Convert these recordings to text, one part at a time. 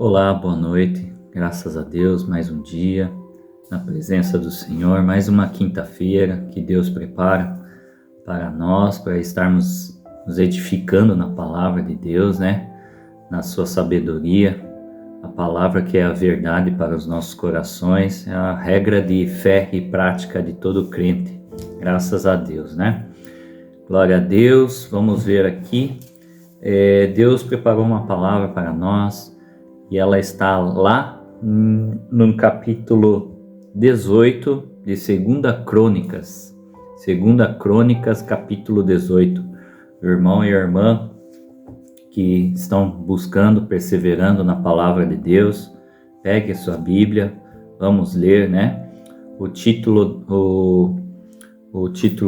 Olá, boa noite. Graças a Deus, mais um dia na presença do Senhor, mais uma quinta-feira que Deus prepara para nós, para estarmos nos edificando na palavra de Deus, né? Na sua sabedoria, a palavra que é a verdade para os nossos corações, é a regra de fé e prática de todo crente. Graças a Deus, né? Glória a Deus. Vamos ver aqui. Deus preparou uma palavra para nós e ela está lá no capítulo 18 de 2 Crônicas. 2 Crônicas, capítulo 18. O irmão e a irmã que estão buscando, perseverando na palavra de Deus, pegue a sua Bíblia, vamos ler, né? O título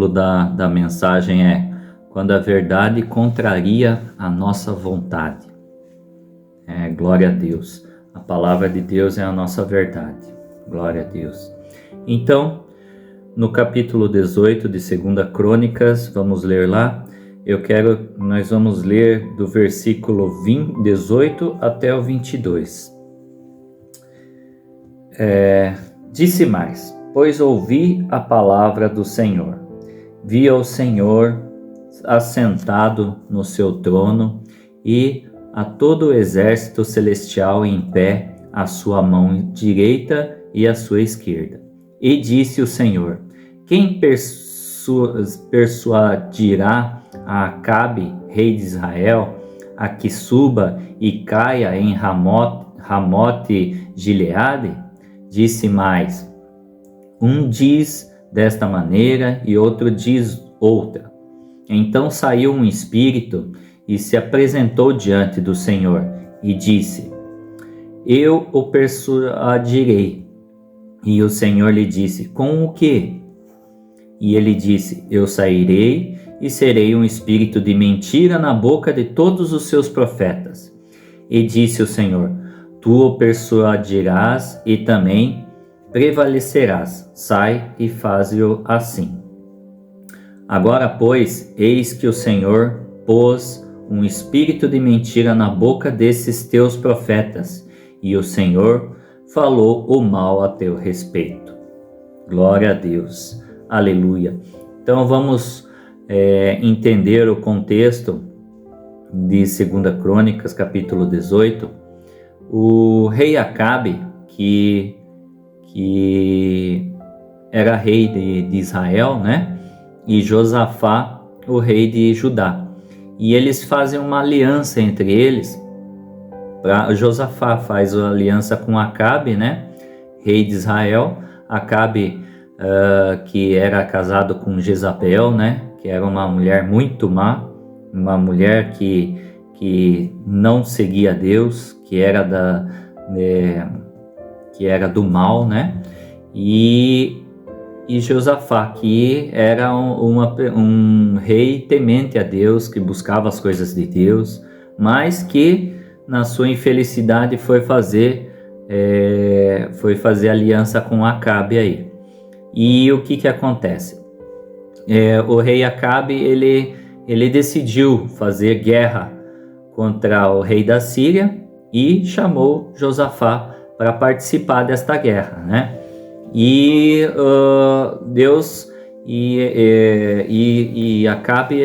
da mensagem é Quando a Verdade Contraria a Nossa Vontade. Glória a Deus. A palavra de Deus é a nossa verdade. Glória a Deus. Então, no capítulo 18 de 2 Crônicas, vamos ler lá. Nós vamos ler do versículo 18 até o 22. Disse mais, pois ouvi a palavra do Senhor. Vi o Senhor assentado no seu trono e a todo o exército celestial em pé, à sua mão direita e à sua esquerda. E disse o Senhor, quem persuadirá a Acabe, rei de Israel, a que suba e caia em Ramote Gileade? Disse mais, um diz desta maneira e outro diz outra. Então saiu um espírito e se apresentou diante do Senhor e disse, eu o persuadirei. E o Senhor lhe disse, com o quê? E ele disse, eu sairei e serei um espírito de mentira na boca de todos os seus profetas. E disse o Senhor, tu o persuadirás e também prevalecerás. Sai e faze-o assim. Agora, pois, eis que o Senhor pôs um espírito de mentira na boca desses teus profetas, e o Senhor falou o mal a teu respeito. Glória a Deus. Aleluia. Então vamos entender o contexto de 2 Crônicas, capítulo 18. O rei Acabe, que era rei de Israel, né? E Josafá, o rei de Judá. E eles fazem uma aliança entre eles. Josafá faz a aliança com Acabe, né? Rei de Israel. Acabe, que era casado com Jezabel, né? Que era uma mulher muito má, uma mulher que não seguia Deus, que era do mal, né? E Josafá, que era um rei temente a Deus, que buscava as coisas de Deus, mas que na sua infelicidade foi fazer aliança com Acabe aí. E o que acontece? O rei Acabe, ele decidiu fazer guerra contra o rei da Síria e chamou Josafá para participar desta guerra, né? E Deus e Acabe,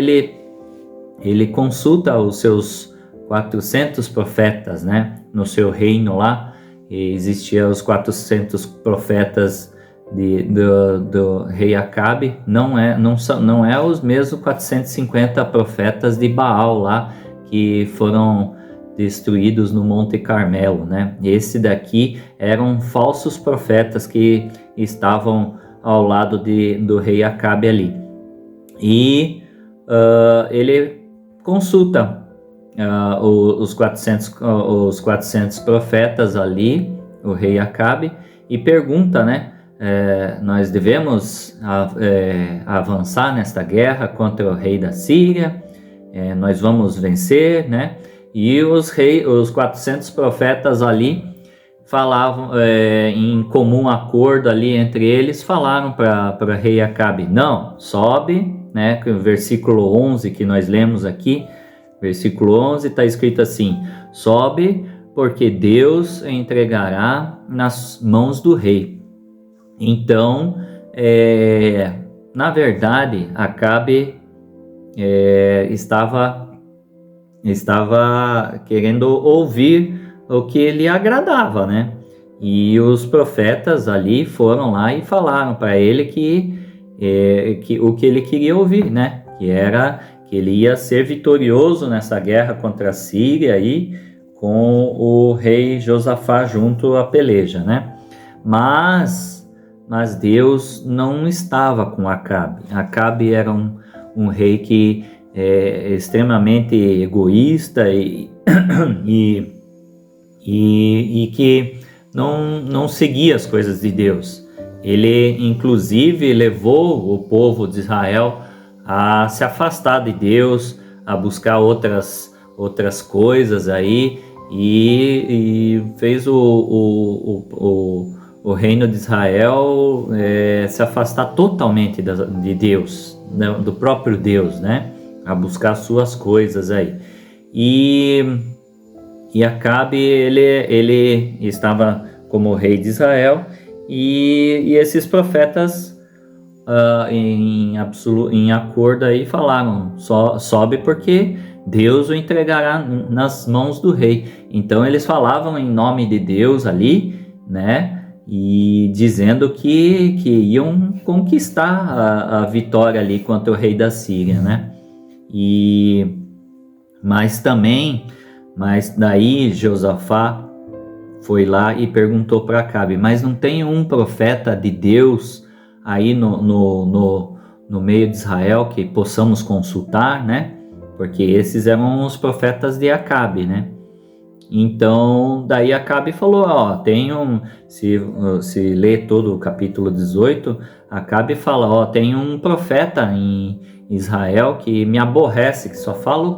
ele consulta os seus 400 profetas, né? No seu reino lá, existiam os 400 profetas do rei Acabe. Não é os mesmos 450 profetas de Baal lá, que foram destruídos no Monte Carmelo, né? Esse daqui eram falsos profetas que estavam ao lado do rei Acabe ali. E ele consulta os 400 profetas ali, o rei Acabe, e pergunta, né? Nós devemos avançar nesta guerra contra o rei da Síria? Nós vamos vencer, né? E os 400 profetas ali falavam, em comum acordo ali entre eles, falaram para rei Acabe, não, sobe, né? O versículo 11 que nós lemos aqui, versículo 11 está escrito assim, sobe, porque Deus entregará nas mãos do rei. Então, na verdade, Acabe estava querendo ouvir o que lhe agradava, né? E os profetas ali foram lá e falaram para ele que o que ele queria ouvir, né? Que era que ele ia ser vitorioso nessa guerra contra a Síria aí, com o rei Josafá junto à peleja, né? Mas Deus não estava com Acabe. Acabe era um rei que é extremamente egoísta e que não seguia as coisas de Deus. Ele, inclusive, levou o povo de Israel a se afastar de Deus, a buscar outras coisas aí, e fez o reino de Israel se afastar totalmente de Deus, né, do próprio Deus, né, a buscar suas coisas aí. E Acabe, ele estava como rei de Israel, e esses profetas em acordo aí falaram: sobe porque Deus o entregará nas mãos do rei. Então eles falavam em nome de Deus ali, né, e dizendo que iam conquistar a vitória ali contra o rei da Síria, né. Mas daí Josafá foi lá e perguntou para Acabe: mas não tem um profeta de Deus aí no meio de Israel que possamos consultar, né? Porque esses eram os profetas de Acabe, né? Então, daí Acabe falou, se lê todo o capítulo 18, Acabe fala, tem um profeta em Israel que me aborrece, que só fala o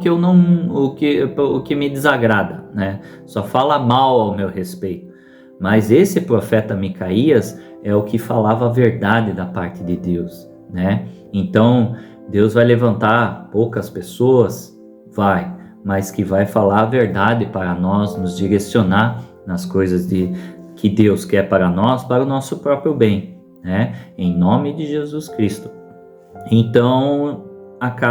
que me desagrada, né? Só fala mal ao meu respeito. Mas esse profeta Micaías é o que falava a verdade da parte de Deus, né? Então, Deus vai levantar poucas pessoas, mas que vai falar a verdade para nós, nos direcionar nas coisas que Deus quer para nós, para o nosso próprio bem, né? Em nome de Jesus Cristo. Então,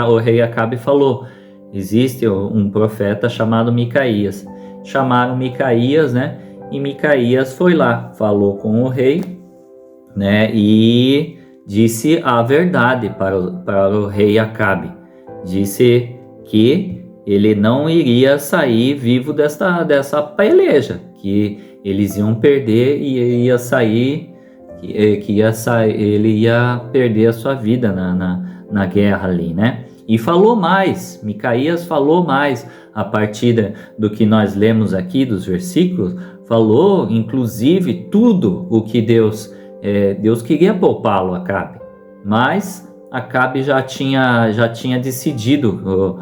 o rei Acabe falou: existe um profeta chamado Micaías. Chamaram Micaías, né? E Micaías foi lá, falou com o rei, né? E disse a verdade para o rei Acabe. Disse que ele não iria sair vivo dessa peleja, que eles iam perder e ele ia perder a sua vida na guerra ali, né? E falou mais, Micaías falou mais, a partir do que nós lemos aqui dos versículos, falou inclusive tudo o que Deus queria poupá-lo, Acabe, mas Acabe já tinha decidido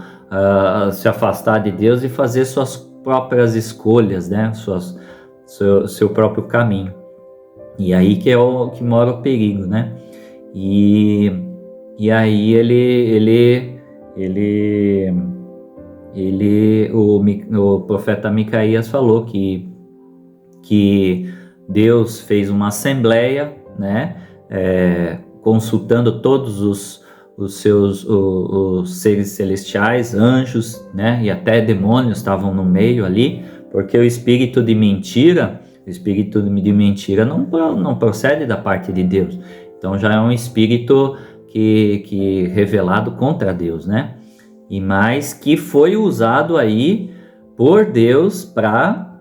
se afastar de Deus e fazer suas próprias escolhas, né? Seu próprio caminho. E aí que mora o perigo, né? E aí o profeta Micaías falou que Deus fez uma assembleia, né? Consultando todos os seres celestiais, anjos, né? E até demônios estavam no meio ali, porque o espírito de mentira não procede da parte de Deus. Então já é um espírito que revelado contra Deus, né? Mas que foi usado aí por Deus para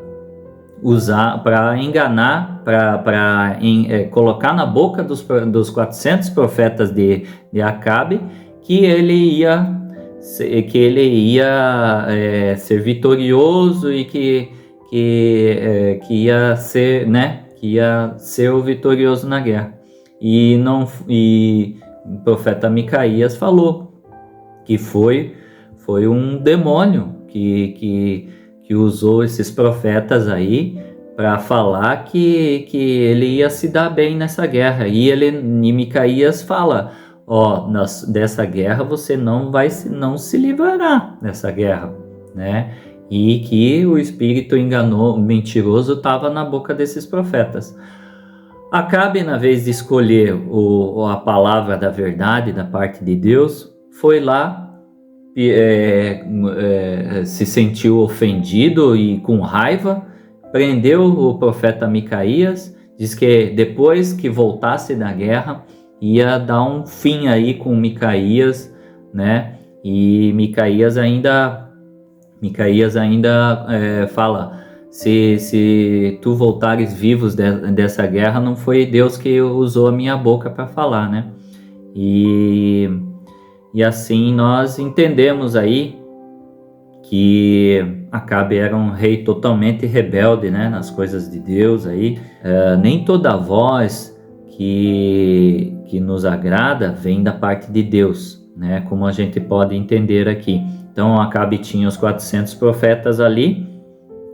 enganar, para colocar na boca dos 400 profetas de Acabe que ele ia ser vitorioso e que ia ser, né, que ia ser o vitorioso na guerra. E o profeta Micaías falou que foi um demônio que usou esses profetas aí para falar que ele ia se dar bem nessa guerra. E Micaías fala: dessa guerra você não se livrará dessa guerra, né? e que o espírito mentiroso estava na boca desses profetas. Acabe, na vez de escolher a palavra da verdade da parte de Deus, foi lá, se sentiu ofendido e com raiva, prendeu o profeta Micaías, diz que depois que voltasse da guerra, ia dar um fim aí com Micaías, né? E Micaías ainda fala: se tu voltares vivos dessa guerra, não foi Deus que usou a minha boca para falar, né? E assim nós entendemos aí que Acabe era um rei totalmente rebelde, né, nas coisas de Deus aí. Nem toda voz que nos agrada vem da parte de Deus, né, como a gente pode entender aqui. Então Acabe tinha os 400 profetas ali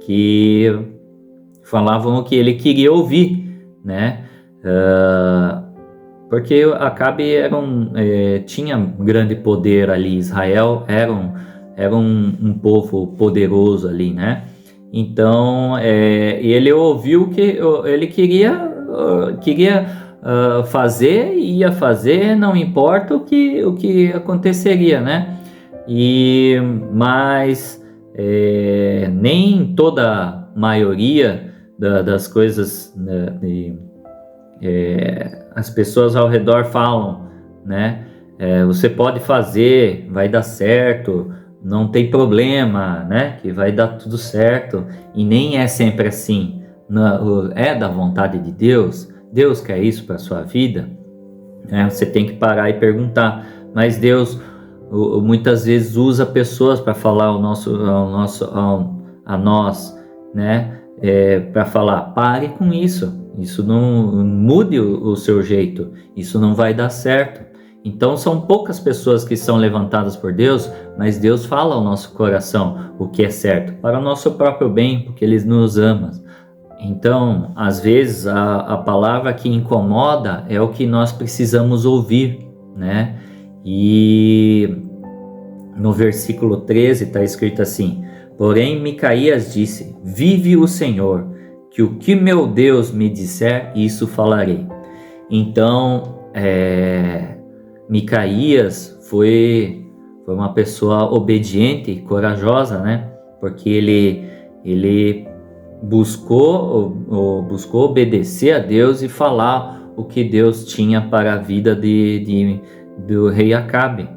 que falavam o que ele queria ouvir, né? Porque Acabe tinha grande poder ali. Israel era um povo poderoso ali, né? Então ele ouviu o que ele queria fazer, ia fazer, não importa o que aconteceria, né? Mas nem toda a maioria das coisas, né, as pessoas ao redor falam, né? Você pode fazer, vai dar certo, não tem problema, né? Que vai dar tudo certo. E nem é sempre assim. É da vontade de Deus? Deus quer isso para sua vida? Você tem que parar e perguntar. Mas Deus muitas vezes usa pessoas para falar a nós, né? Para falar: pare com isso. Isso não mude o seu jeito, isso não vai dar certo. Então são poucas pessoas que são levantadas por Deus, mas Deus fala ao nosso coração o que é certo, para o nosso próprio bem, porque Ele nos ama. Então, às vezes, a palavra que incomoda é o que nós precisamos ouvir, né? E no versículo 13 está escrito assim: porém Micaías disse: vive o Senhor, que o que meu Deus me disser, isso falarei. Então, Micaías foi uma pessoa obediente e corajosa, né? Porque ele buscou obedecer a Deus e falar o que Deus tinha para a vida do rei Acabe.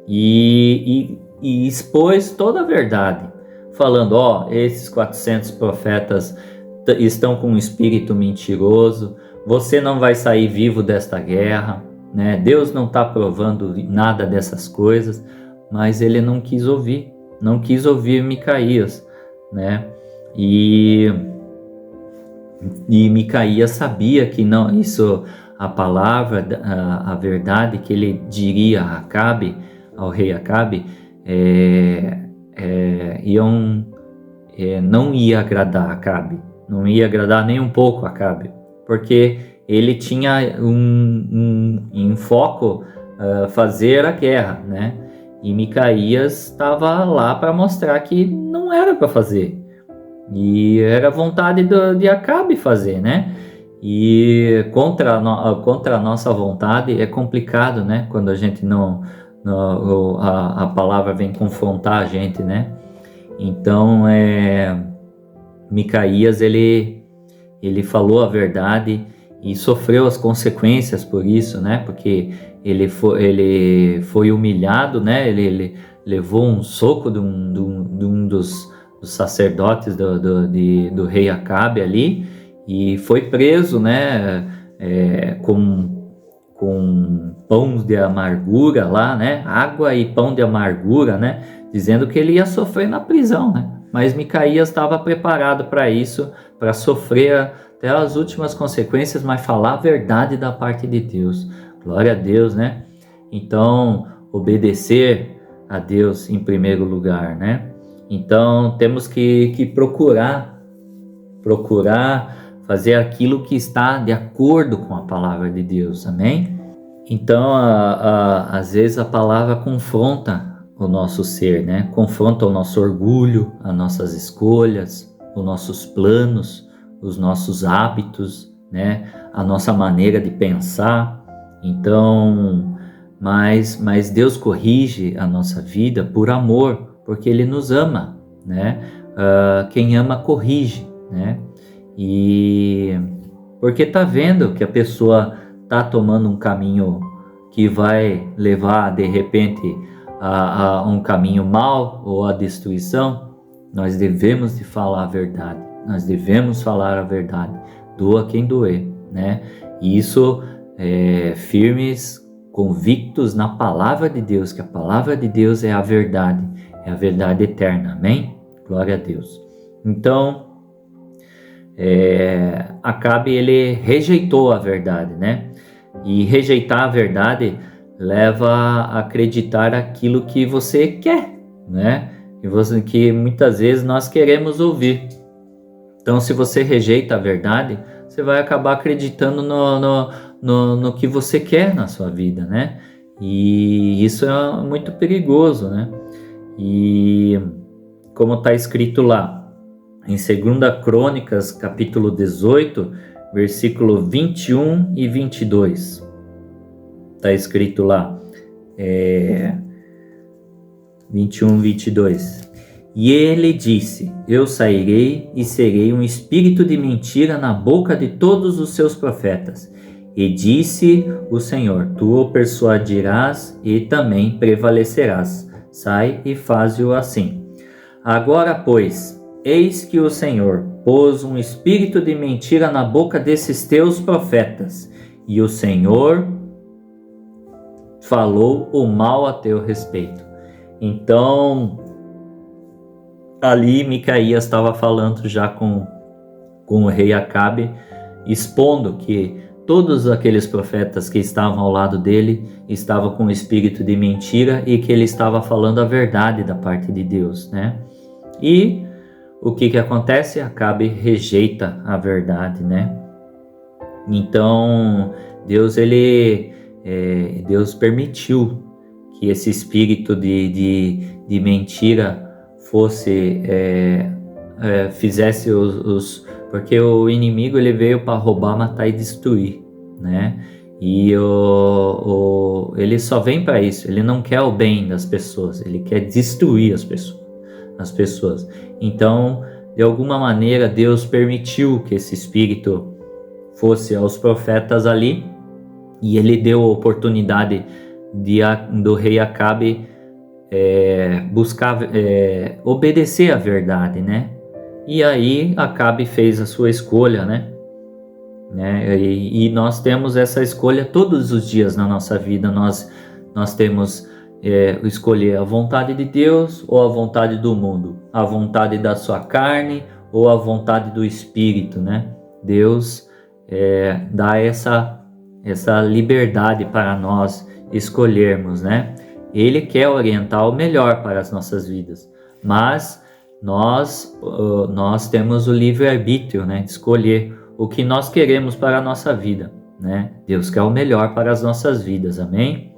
E expôs toda a verdade, falando: esses 400 profetas estão com um espírito mentiroso, você não vai sair vivo desta guerra, né? Deus não está provando nada dessas coisas. Mas ele não quis ouvir Micaías, né? E Micaías sabia que não, isso, a palavra, a verdade que ele diria a Acabe, ao rei Acabe, não ia agradar Acabe. Não ia agradar nem um pouco Acabe, porque ele tinha em foco fazer a guerra, né? E Micaías estava lá para mostrar que não era para fazer, e era vontade de Acabe fazer, né? E contra a nossa vontade é complicado, né? Quando a gente a palavra vem confrontar a gente, né? Então Micaías ele falou a verdade e sofreu as consequências por isso, né? Porque ele foi humilhado, né? Ele levou um soco de um dos sacerdotes do rei Acabe ali e foi preso, né? Com pão de amargura lá, né? Água e pão de amargura, né? Dizendo que ele ia sofrer na prisão, né? Mas Micaías estava preparado para isso, para sofrer até as últimas consequências, mas falar a verdade da parte de Deus. Glória a Deus, né? Então, obedecer a Deus em primeiro lugar, né? Então, temos que procurar fazer aquilo que está de acordo com a palavra de Deus, amém? Então, às vezes a palavra confronta o nosso ser, né? Confronta o nosso orgulho, as nossas escolhas, os nossos planos, os nossos hábitos, né? A nossa maneira de pensar. Então, mas Deus corrige a nossa vida por amor, porque Ele nos ama, né? Quem ama corrige, né? E porque tá vendo que a pessoa tá tomando um caminho que vai levar de repente a um caminho mau ou à destruição, nós devemos de falar a verdade. Nós devemos falar a verdade, doa quem doer, né? E isso firmes, convictos na palavra de Deus, que a palavra de Deus é a verdade eterna, amém? Glória a Deus. Então, Acabe, ele rejeitou a verdade, né? E rejeitar a verdade leva a acreditar aquilo que você quer, né? Que muitas vezes nós queremos ouvir. Então, se você rejeita a verdade, você vai acabar acreditando no que você quer na sua vida, né? E isso é muito perigoso, né? E como está escrito lá, em 2 Crônicas, capítulo 18, versículo 21 e 22. Está escrito lá, 21 e 22. E ele disse: eu sairei e serei um espírito de mentira na boca de todos os seus profetas. E disse o Senhor: tu o persuadirás e também prevalecerás. Sai e faze-o assim. Agora, pois, eis que o Senhor pôs um espírito de mentira na boca desses teus profetas, e o Senhor falou o mal a teu respeito. Então, ali Micaías estava falando já com o rei Acabe, expondo que todos aqueles profetas que estavam ao lado dele estavam com o espírito de mentira e que ele estava falando a verdade da parte de Deus, né? E o que acontece? Acabe rejeita a verdade, né? Então, Deus permitiu que esse espírito de mentira fizesse porque o inimigo ele veio para roubar, matar e destruir, né? E ele só vem para isso. Ele não quer o bem das pessoas, ele quer destruir as pessoas. Então, de alguma maneira, Deus permitiu que esse espírito fosse aos profetas ali, e ele deu a oportunidade do rei Acabe buscar obedecer à verdade, né? E aí Acabe fez a sua escolha, né? E nós temos essa escolha todos os dias na nossa vida. Nós temos escolher a vontade de Deus ou a vontade do mundo, a vontade da sua carne ou a vontade do Espírito, né? Deus dá essa liberdade para nós escolhermos, né? Ele quer orientar o melhor para as nossas vidas, mas nós temos o livre-arbítrio, né? De escolher o que nós queremos para a nossa vida, né? Deus quer o melhor para as nossas vidas, amém?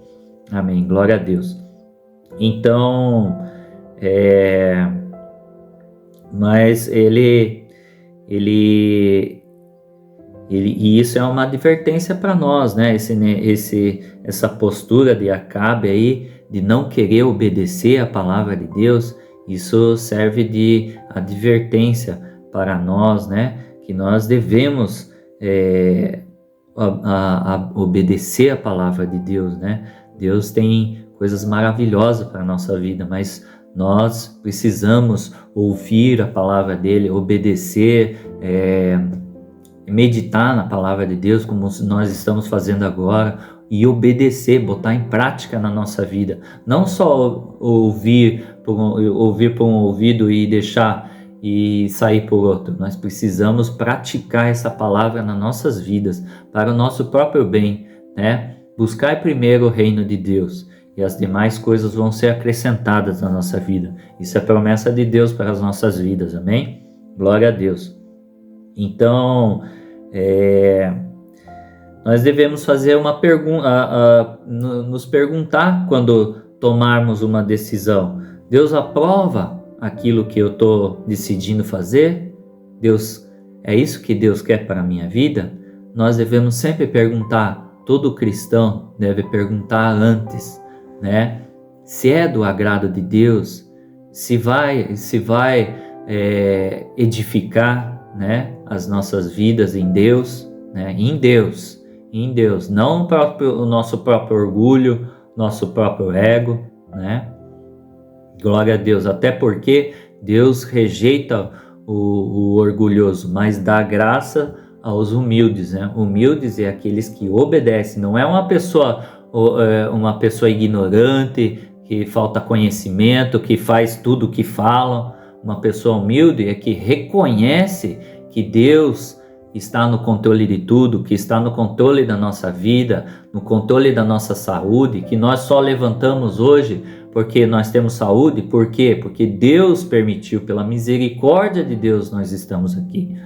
Amém, glória a Deus. Então, mas e isso é uma advertência para nós, né? Essa postura de Acabe aí, de não querer obedecer a palavra de Deus, isso serve de advertência para nós, né? Que nós devemos obedecer a palavra de Deus, né? Deus tem coisas maravilhosas para a nossa vida, mas nós precisamos ouvir a palavra dele, obedecer, meditar na palavra de Deus, como nós estamos fazendo agora, e obedecer, botar em prática na nossa vida. Não só ouvir por um ouvido e deixar e sair por outro. Nós precisamos praticar essa palavra nas nossas vidas, para o nosso próprio bem, né? Buscar primeiro o reino de Deus, e as demais coisas vão ser acrescentadas na nossa vida. Isso é promessa de Deus para as nossas vidas, amém? Glória a Deus. Então, nós devemos fazer uma pergunta, nos perguntar quando tomarmos uma decisão, Deus aprova aquilo que eu estou decidindo fazer? É isso que Deus quer para a minha vida? Nós devemos sempre perguntar, todo cristão deve perguntar antes, né? Se é do agrado de Deus, se vai edificar, né, as nossas vidas em Deus, né? Em Deus, não o nosso próprio orgulho, nosso próprio ego, né? Glória a Deus, até porque Deus rejeita o orgulhoso, mas dá graça aos humildes, né? Humildes é aqueles que obedecem, não é uma pessoa ignorante, que falta conhecimento, que faz tudo o que falam. Uma pessoa humilde é que reconhece que Deus está no controle de tudo, que está no controle da nossa vida, no controle da nossa saúde, que nós só levantamos hoje porque nós temos saúde. Por quê? Porque Deus permitiu, pela misericórdia de Deus nós estamos aqui.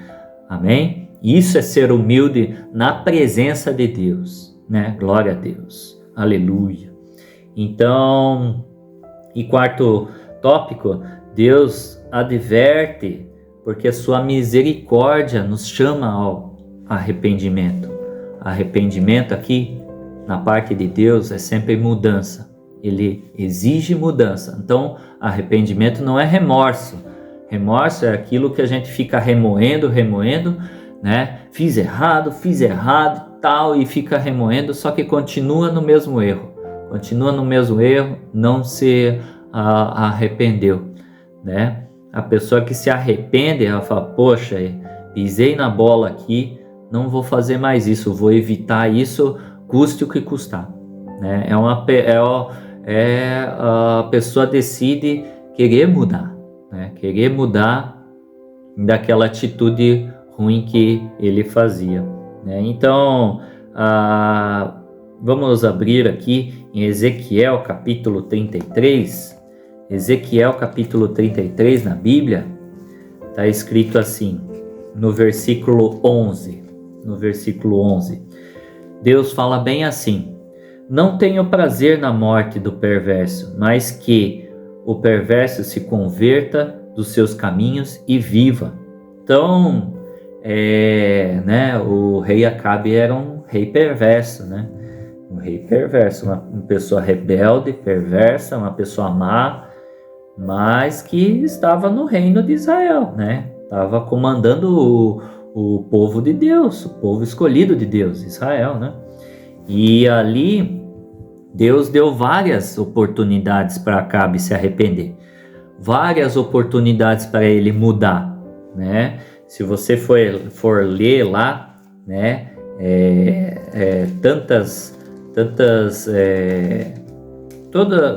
Amém? Isso é ser humilde na presença de Deus, né? Glória a Deus. Aleluia. Então, e quarto tópico, Deus adverte porque a sua misericórdia nos chama ao arrependimento. Arrependimento aqui, na parte de Deus, é sempre mudança. Ele exige mudança. Então, arrependimento não é remorso. Remorso é aquilo que a gente fica remoendo, né? Fiz errado, tal, e fica remoendo, só que continua no mesmo erro. Não se arrependeu, né? A pessoa que se arrepende, ela fala, poxa, pisei na bola aqui, não vou fazer mais isso, vou evitar isso, custe o que custar, né? A pessoa decide querer mudar, né? Querer mudar daquela atitude ruim que ele fazia, né? Então, vamos abrir aqui em Ezequiel capítulo 33. Ezequiel capítulo 33 na Bíblia, está escrito assim, no versículo 11. Deus fala bem assim: não tenho prazer na morte do perverso, mas que o perverso se converta dos seus caminhos e viva. Então, o rei Acabe era um rei perverso, né? Um rei perverso, uma pessoa rebelde, perversa, uma pessoa má, mas que estava no reino de Israel, né? Estava comandando o povo de Deus, o povo escolhido de Deus, Israel, né? E ali Deus deu várias oportunidades para Acabe se arrepender, várias oportunidades para ele mudar, né? Se você for ler lá, né?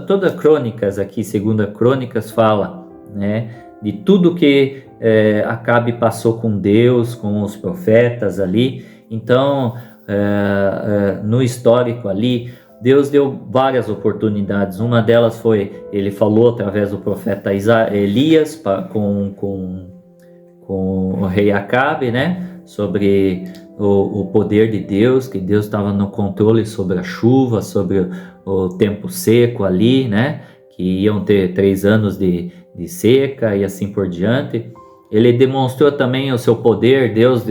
Toda Crônicas aqui, segunda Crônicas fala, né, de tudo que Acabe passou com Deus, com os profetas ali. Então, no histórico ali, Deus deu várias oportunidades. Uma delas foi, ele falou através do profeta Elias com o rei Acabe, né, sobre o poder de Deus, que Deus estava no controle sobre a chuva, sobre o tempo seco ali, né? Que iam ter 3 anos de seca e assim por diante. Ele demonstrou também o seu poder, Deus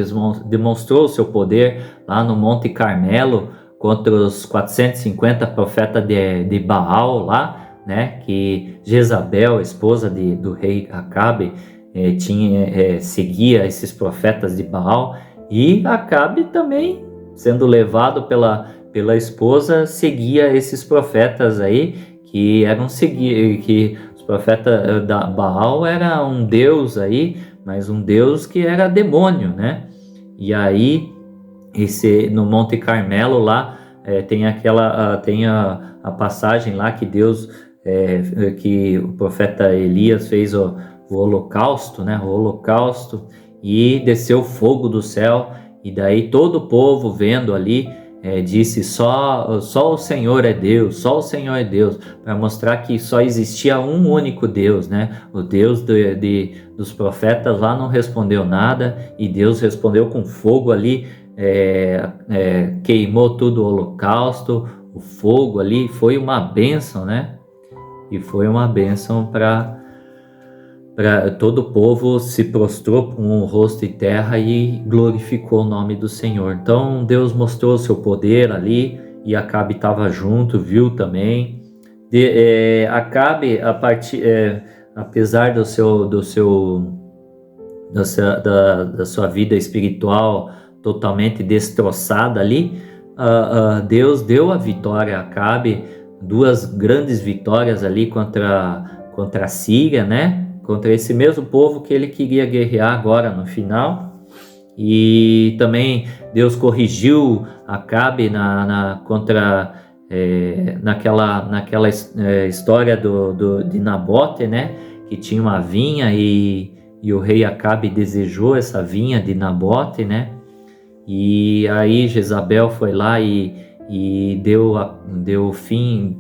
demonstrou o seu poder lá no Monte Carmelo contra os 450 profetas de Baal lá, né? Que Jezabel, esposa do rei Acabe, seguia esses profetas de Baal. E Acabe também, sendo levado pela esposa, seguia esses profetas aí, que os profetas da Baal era um deus aí, mas um deus que era demônio, né? E aí, no Monte Carmelo lá, tem a passagem lá que Deus, que o profeta Elias fez o holocausto, né? O holocausto, e desceu fogo do céu, e daí todo o povo vendo ali, disse só o Senhor é Deus, só o Senhor é Deus, para mostrar que só existia um único Deus, né? O Deus dos profetas lá não respondeu nada, e Deus respondeu com fogo ali, queimou tudo o holocausto, o fogo ali foi uma bênção, né? e foi uma bênção para todo o povo. Se prostrou com o rosto em terra e glorificou o nome do Senhor. Então Deus mostrou o seu poder ali, e Acabe estava junto, viu também. Acabe, apesar da sua vida espiritual totalmente destroçada ali, Deus deu a vitória a Acabe, 2 grandes vitórias ali contra a Síria, né? Contra esse mesmo povo que ele queria guerrear agora no final. E também Deus corrigiu Acabe naquela história de Nabote, né? Que tinha uma vinha e o rei Acabe desejou essa vinha de Nabote, né? E aí Jezabel foi lá e deu fim,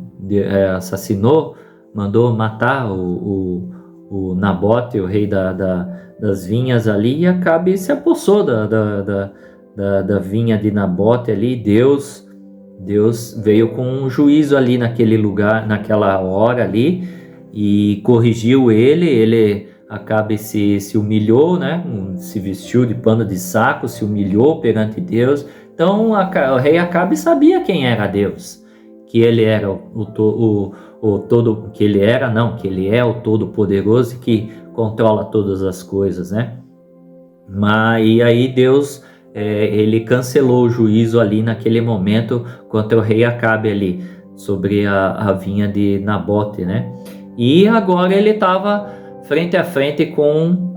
assassinou, mandou matar o Nabote, o rei das vinhas ali, e Acabe se apossou da vinha de Nabote ali. Deus veio com um juízo ali naquele lugar, naquela hora ali, e corrigiu ele. Acabe se humilhou, né? Se vestiu de pano de saco, se humilhou perante Deus. Então o rei Acabe sabia quem era Deus, que ele era que ele é o Todo-Poderoso, que controla todas as coisas, né? E aí Deus, ele cancelou o juízo ali naquele momento contra o rei Acabe ali, sobre a vinha de Nabote, né? E agora ele estava frente a frente com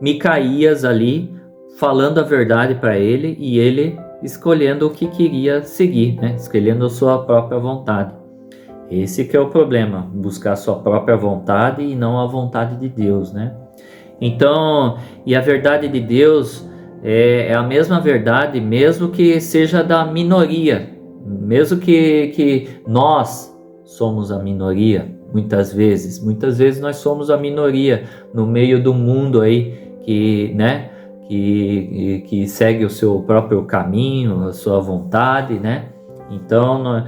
Micaías ali, falando a verdade para ele, e ele escolhendo o que queria seguir, né? Escolhendo a sua própria vontade. Esse que é o problema, buscar a sua própria vontade e não a vontade de Deus, né? Então, e a verdade de Deus é a mesma verdade, mesmo que seja da minoria, mesmo que nós somos a minoria. Muitas vezes nós somos a minoria no meio do mundo aí que segue o seu próprio caminho, a sua vontade, né? Então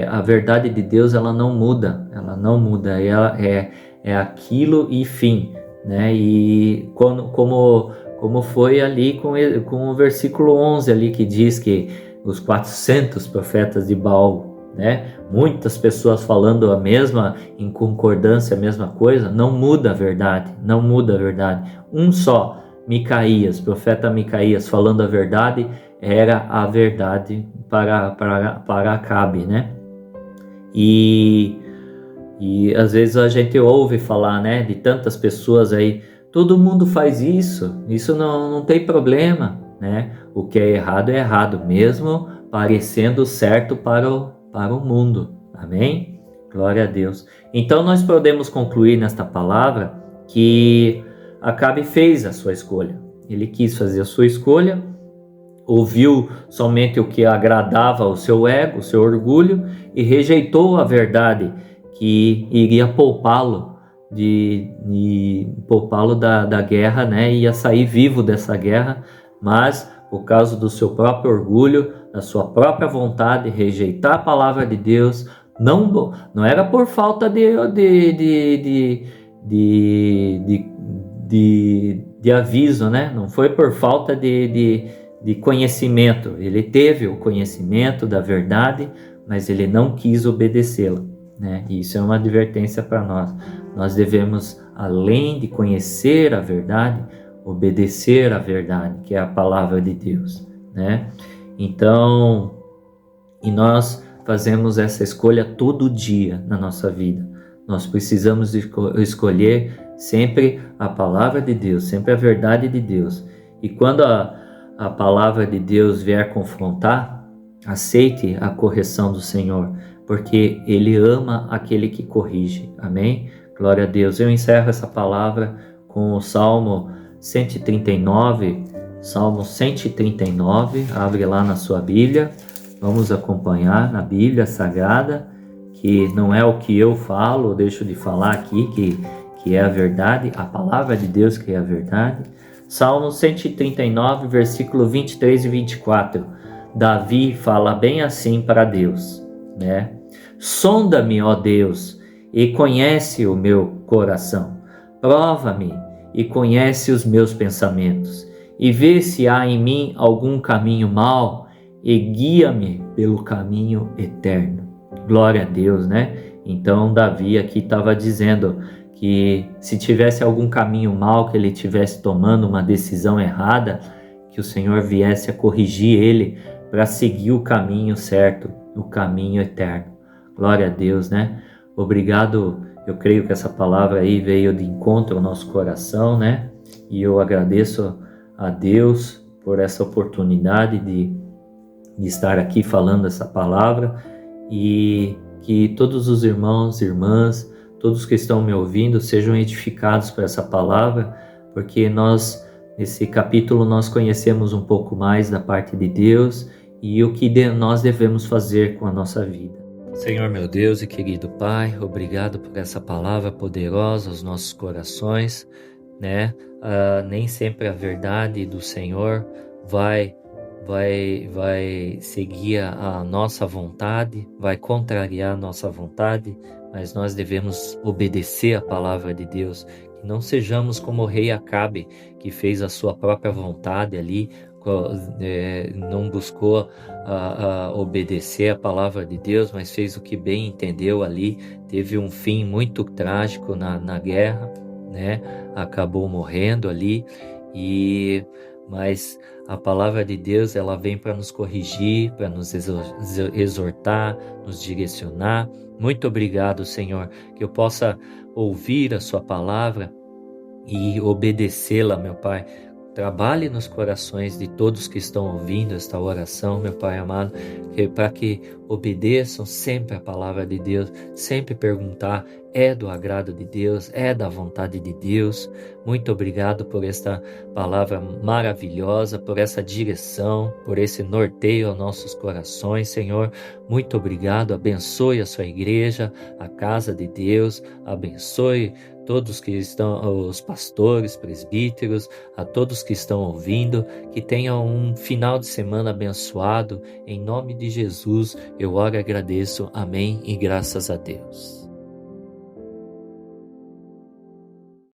a verdade de Deus ela não muda, ela é aquilo e fim, né? E como foi ali com o versículo 11 ali, que diz que os 400 profetas de Baal, né? Muitas pessoas falando em concordância a mesma coisa, não muda a verdade. Um só, Micaías, profeta Micaías, falando a verdade, era a verdade para Acabe, né? E às vezes a gente ouve falar, né, de tantas pessoas aí, todo mundo faz isso não tem problema, né? O que é errado, mesmo parecendo certo para o mundo. Amém? Glória a Deus. Então nós podemos concluir nesta palavra que Acabe fez a sua escolha. Ele quis fazer a sua escolha, ouviu somente o que agradava ao seu ego, o seu orgulho, e rejeitou a verdade que iria poupá-lo da guerra, né? Ia sair vivo dessa guerra, mas por causa do seu próprio orgulho, da sua própria vontade, rejeitar a palavra de Deus, não era por falta de aviso, né? Não foi por falta de conhecimento. Ele teve o conhecimento da verdade, mas ele não quis obedecê-la, né? E isso é uma advertência para nós. Nós devemos, além de conhecer a verdade, obedecer a verdade, que é a palavra de Deus, né? Então, e nós fazemos essa escolha todo dia na nossa vida. Nós precisamos escolher sempre a palavra de Deus, sempre a verdade de Deus. E quando a palavra de Deus vier confrontar, aceite a correção do Senhor, porque Ele ama aquele que corrige. Amém? Glória a Deus. Eu encerro essa palavra com o Salmo 139. Salmo 139, abre lá na sua Bíblia. Vamos acompanhar na Bíblia Sagrada, que não é o que eu falo ou deixo de falar aqui, que é a verdade, a palavra de Deus que é a verdade. Salmo 139, versículo 23 e 24. Davi fala bem assim para Deus, né? Sonda-me, ó Deus, e conhece o meu coração. Prova-me e conhece os meus pensamentos, e vê se há em mim algum caminho mau, e guia-me pelo caminho eterno. Glória a Deus, né? Então Davi aqui estava dizendo que se tivesse algum caminho mau, que ele estivesse tomando uma decisão errada, que o Senhor viesse a corrigir ele para seguir o caminho certo, o caminho eterno. Glória a Deus, né? Obrigado, eu creio que essa palavra aí veio de encontro ao nosso coração, né? E eu agradeço a Deus por essa oportunidade de estar aqui falando essa palavra, e que todos os irmãos e irmãs, todos que estão me ouvindo, sejam edificados por essa palavra, porque nesse capítulo, nós conhecemos um pouco mais da parte de Deus e o que nós devemos fazer com a nossa vida. Senhor meu Deus e querido Pai, obrigado por essa palavra poderosa aos nossos corações, né? Nem sempre a verdade do Senhor vai seguir a nossa vontade, vai contrariar a nossa vontade, mas nós devemos obedecer a palavra de Deus, que não sejamos como o rei Acabe, que fez a sua própria vontade ali, não buscou obedecer a palavra de Deus, mas fez o que bem entendeu ali, teve um fim muito trágico na guerra, né? Acabou morrendo ali, mas a palavra de Deus, ela vem para nos corrigir, para nos exortar, nos direcionar. Muito obrigado, Senhor, que eu possa ouvir a sua palavra e obedecê-la, meu Pai. Trabalhe nos corações de todos que estão ouvindo esta oração, meu Pai amado, para que obedeçam sempre a palavra de Deus, sempre perguntar, é do agrado de Deus, é da vontade de Deus. Muito obrigado por esta palavra maravilhosa, por essa direção, por esse norteio aos nossos corações, Senhor. Muito obrigado, abençoe a sua igreja, a casa de Deus, abençoe todos que estão, os pastores, presbíteros, a todos que estão ouvindo, que tenham um final de semana abençoado. Em nome de Jesus, eu oro e agradeço. Amém e graças a Deus.